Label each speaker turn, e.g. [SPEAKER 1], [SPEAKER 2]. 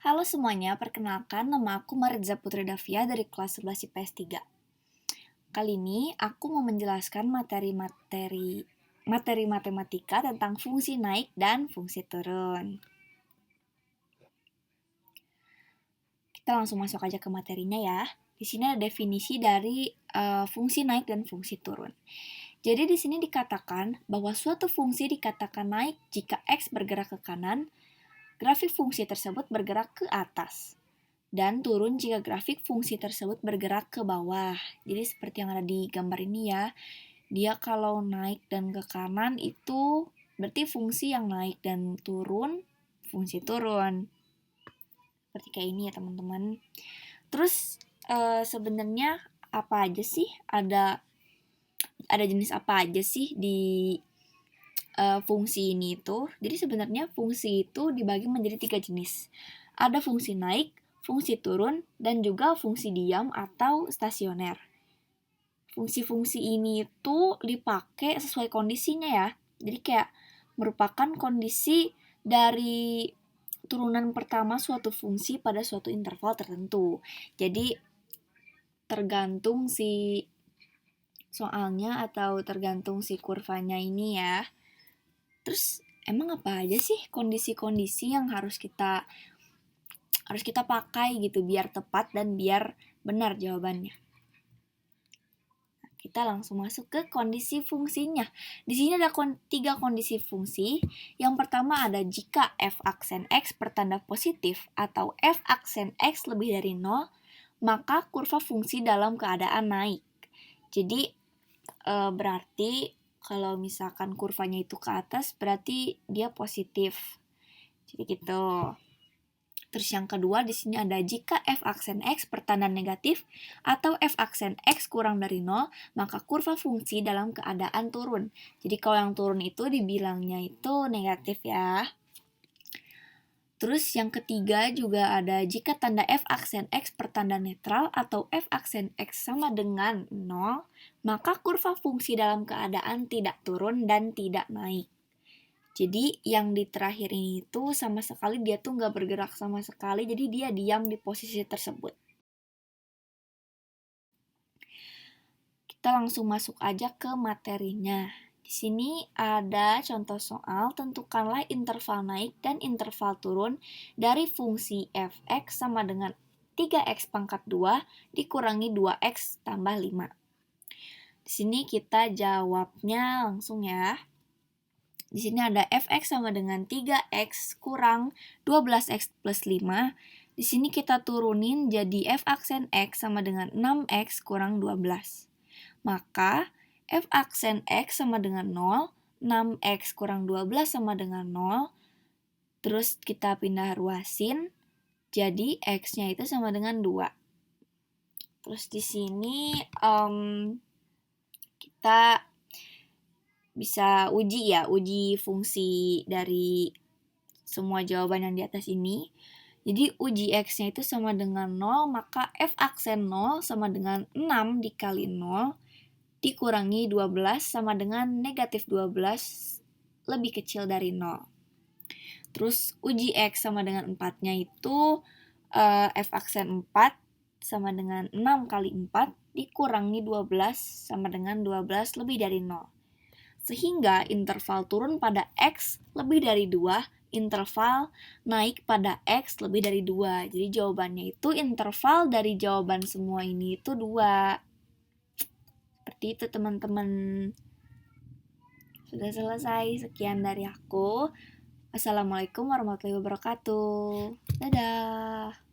[SPEAKER 1] Halo semuanya, perkenalkan nama aku Maritza Putri Davia dari kelas 11 IPS 3. Kali ini aku mau menjelaskan materi matematika tentang fungsi naik dan fungsi turun. Kita langsung masuk aja ke materinya ya. Di sini ada definisi dari fungsi naik dan fungsi turun. Jadi di sini dikatakan bahwa suatu fungsi dikatakan naik jika X bergerak ke kanan, grafik fungsi tersebut bergerak ke atas, dan turun jika grafik fungsi tersebut bergerak ke bawah. Jadi seperti yang ada di gambar ini ya, dia kalau naik dan ke kanan itu berarti fungsi yang naik, dan turun fungsi turun. Seperti kayak ini ya teman-teman. Terus sebenarnya apa aja sih, ada jenis apa aja sih di fungsi ini itu? Jadi sebenarnya fungsi itu dibagi menjadi 3 jenis. Ada fungsi naik, fungsi turun, dan juga fungsi diam atau stasioner. Fungsi-fungsi ini itu dipakai sesuai kondisinya ya. Jadi kayak merupakan kondisi dari turunan pertama suatu fungsi pada suatu interval tertentu. Jadi tergantung si soalnya atau tergantung si kurvanya ini ya. Terus emang apa aja sih kondisi-kondisi yang harus kita pakai gitu biar tepat dan biar benar jawabannya? Kita langsung masuk ke kondisi fungsinya. Di sini ada 3 kondisi fungsi. Yang pertama ada jika f aksen x bertanda positif atau f aksen x lebih dari 0, maka kurva fungsi dalam keadaan naik. Jadi berarti kalau misalkan kurvanya itu ke atas berarti dia positif. Jadi gitu. Terus yang kedua di sini ada jika f aksen x bertanda negatif atau f aksen x kurang dari 0, maka kurva fungsi dalam keadaan turun. Jadi kalau yang turun itu dibilangnya itu negatif ya. Terus yang ketiga juga ada jika tanda f aksen x bertanda netral atau f aksen x sama dengan 0, maka kurva fungsi dalam keadaan tidak turun dan tidak naik. Jadi yang di terakhir ini tuh sama sekali dia tuh nggak bergerak sama sekali, jadi dia diam di posisi tersebut. Kita langsung masuk aja ke materinya. Di sini ada contoh soal, tentukanlah interval naik dan interval turun dari fungsi fx sama dengan 3x pangkat 2 dikurangi 2x tambah 5. Di sini kita jawabnya langsung ya. Di sini ada fx sama dengan 3x kurang 12x plus 5. Di sini kita turunin jadi f aksen x sama dengan 6x kurang 12. Maka f aksen x sama dengan 0, 6x kurang 12 sama dengan 0. Terus kita pindah ruasin, jadi x-nya itu sama dengan 2. Terus di sini kita bisa uji fungsi dari semua jawaban yang di atas ini. Jadi uji x-nya itu sama dengan 0, maka f aksen 0 sama dengan 6 dikali 0 dikurangi 12 sama dengan negatif 12 lebih kecil dari 0. Terus uji x sama dengan 4-nya itu f aksen 4 sama dengan 6 kali 4 dikurangi 12 sama dengan 12 lebih dari 0. Sehingga interval turun pada x lebih dari 2, interval naik pada x lebih dari 2. Jadi jawabannya itu interval dari jawaban semua ini itu 2. Seperti itu teman-teman. Sudah selesai, sekian dari aku. Assalamualaikum warahmatullahi wabarakatuh. Dadah.